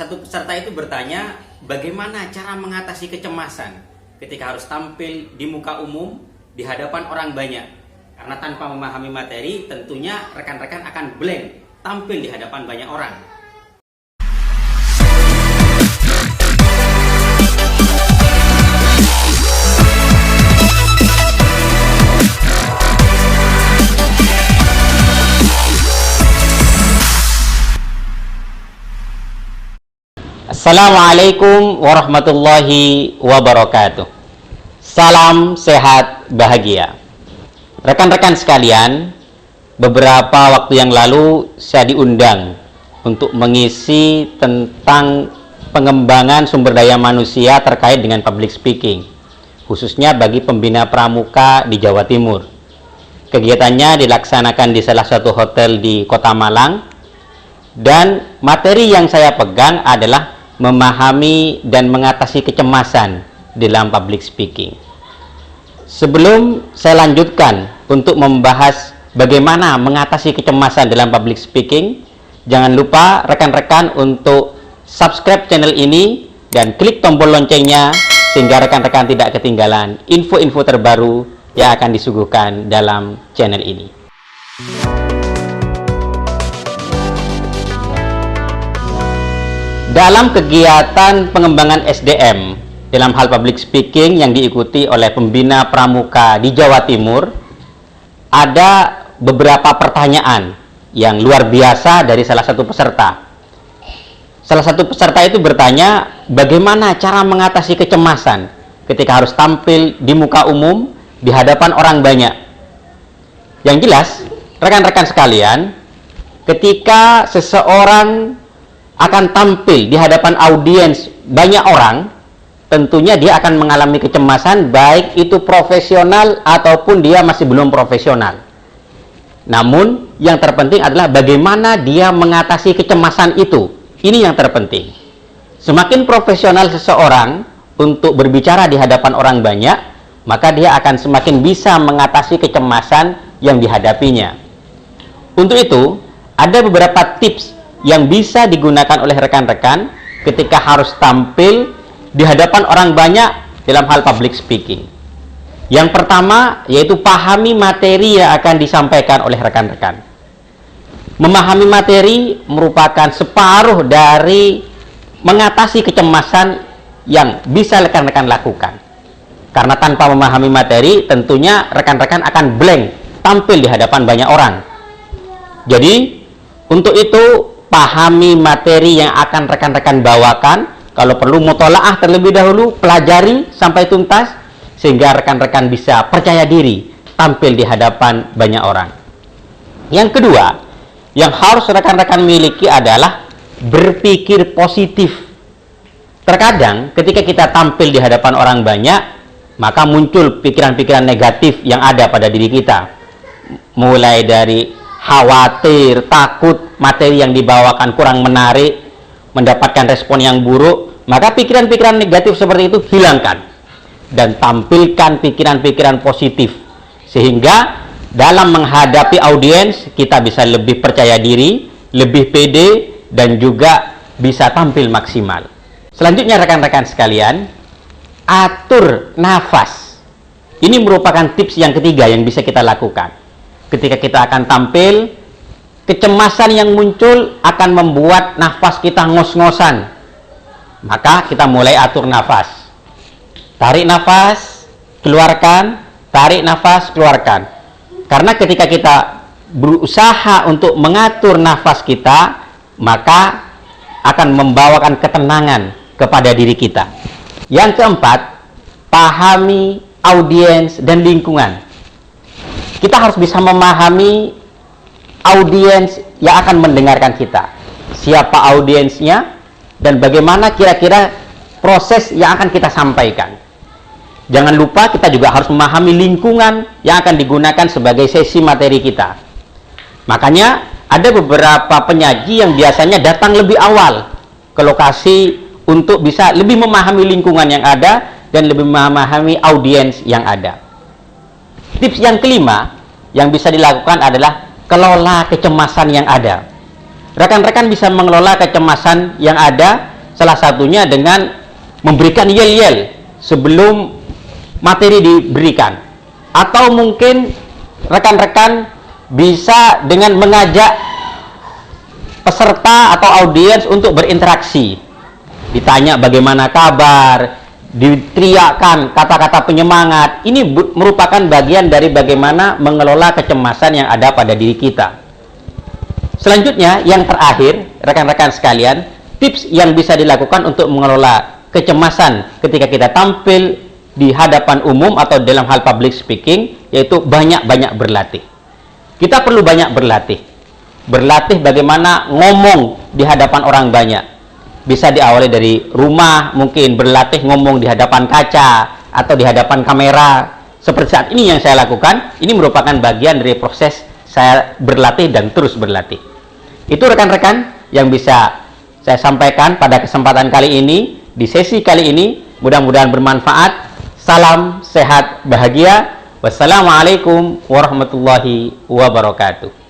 Satu peserta itu bertanya, bagaimana cara mengatasi kecemasan ketika harus tampil di muka umum di hadapan orang banyak. Karena tanpa memahami materi, tentunya rekan-rekan akan blank tampil di hadapan banyak orang. Assalamualaikum warahmatullahi wabarakatuh. Salam sehat bahagia. Rekan-rekan sekalian, beberapa waktu yang lalu saya diundang untuk mengisi tentang pengembangan sumber daya manusia terkait dengan public speaking, khususnya bagi pembina pramuka di Jawa Timur. Kegiatannya dilaksanakan di salah satu hotel di Kota Malang, dan materi yang saya pegang adalah memahami dan mengatasi kecemasan dalam public speaking. Sebelum saya lanjutkan untuk membahas bagaimana mengatasi kecemasan dalam public speaking, jangan lupa rekan-rekan untuk subscribe channel ini dan klik tombol loncengnya sehingga rekan-rekan tidak ketinggalan info-info terbaru yang akan disuguhkan dalam channel ini. Dalam kegiatan pengembangan SDM dalam hal public speaking yang diikuti oleh pembina pramuka di Jawa Timur, ada beberapa pertanyaan yang luar biasa dari salah satu peserta. Salah satu peserta itu bertanya, bagaimana cara mengatasi kecemasan ketika harus tampil di muka umum di hadapan orang banyak. Yang jelas, rekan-rekan sekalian, ketika seseorang akan tampil di hadapan audiens banyak orang, tentunya dia akan mengalami kecemasan, baik itu profesional ataupun dia masih belum profesional. Namun yang terpenting adalah bagaimana dia mengatasi kecemasan itu. Ini yang terpenting. Semakin profesional seseorang untuk berbicara di hadapan orang banyak, maka dia akan semakin bisa mengatasi kecemasan yang dihadapinya. Untuk itu, ada beberapa tips yang bisa digunakan oleh rekan-rekan ketika harus tampil di hadapan orang banyak dalam hal public speaking. Yang pertama yaitu pahami materi yang akan disampaikan oleh rekan-rekan. Memahami materi merupakan separuh dari mengatasi kecemasan yang bisa rekan-rekan lakukan. Karena tanpa memahami materi, tentunya rekan-rekan akan blank tampil di hadapan banyak orang. Jadi untuk itu, pahami materi yang akan rekan-rekan bawakan. Kalau perlu mutolaah terlebih dahulu, pelajari sampai tuntas sehingga rekan-rekan bisa percaya diri tampil di hadapan banyak orang. Yang kedua, yang harus rekan-rekan miliki adalah berpikir positif. Terkadang ketika kita tampil di hadapan orang banyak, maka muncul pikiran-pikiran negatif yang ada pada diri kita. Mulai dari khawatir, takut materi yang dibawakan kurang menarik, mendapatkan respon yang buruk, maka pikiran-pikiran negatif seperti itu hilangkan dan tampilkan pikiran-pikiran positif, sehingga dalam menghadapi audiens kita bisa lebih percaya diri, lebih pede, dan juga bisa tampil maksimal. Selanjutnya rekan-rekan sekalian, atur nafas. Ini merupakan tips yang ketiga yang bisa kita lakukan. Ketika kita akan tampil, kecemasan yang muncul akan membuat nafas kita ngos-ngosan. Maka kita mulai atur nafas. Tarik nafas, keluarkan, tarik nafas, keluarkan. Karena ketika kita berusaha untuk mengatur nafas kita, maka akan membawakan ketenangan kepada diri kita. Yang keempat, pahami audiens dan lingkungan. Kita harus bisa memahami audiens yang akan mendengarkan kita. Siapa audiensnya dan bagaimana kira-kira proses yang akan kita sampaikan. Jangan lupa kita juga harus memahami lingkungan yang akan digunakan sebagai sesi materi kita. Makanya ada beberapa penyaji yang biasanya datang lebih awal ke lokasi untuk bisa lebih memahami lingkungan yang ada dan lebih memahami audiens yang ada. Tips yang kelima yang bisa dilakukan adalah kelola kecemasan yang ada. Rekan-rekan bisa mengelola kecemasan yang ada Salah satunya dengan memberikan yel-yel sebelum materi diberikan. Atau mungkin rekan-rekan bisa dengan mengajak peserta atau audiens untuk berinteraksi. Ditanya bagaimana kabar, diteriakkan kata-kata penyemangat. Ini merupakan bagian dari bagaimana mengelola kecemasan yang ada pada diri kita. Selanjutnya, yang terakhir, rekan-rekan sekalian, tips yang bisa dilakukan untuk mengelola kecemasan ketika kita tampil di hadapan umum atau dalam hal public speaking, yaitu banyak-banyak berlatih. Kita perlu banyak berlatih. Berlatih bagaimana ngomong di hadapan orang banyak. Bisa diawali dari rumah, mungkin berlatih ngomong di hadapan kaca atau di hadapan kamera. Seperti saat ini yang saya lakukan, ini merupakan bagian dari proses saya berlatih dan terus berlatih. Itu rekan-rekan yang bisa saya sampaikan pada kesempatan kali ini, di sesi kali ini. Mudah-mudahan bermanfaat. Salam sehat bahagia. Wassalamualaikum warahmatullahi wabarakatuh.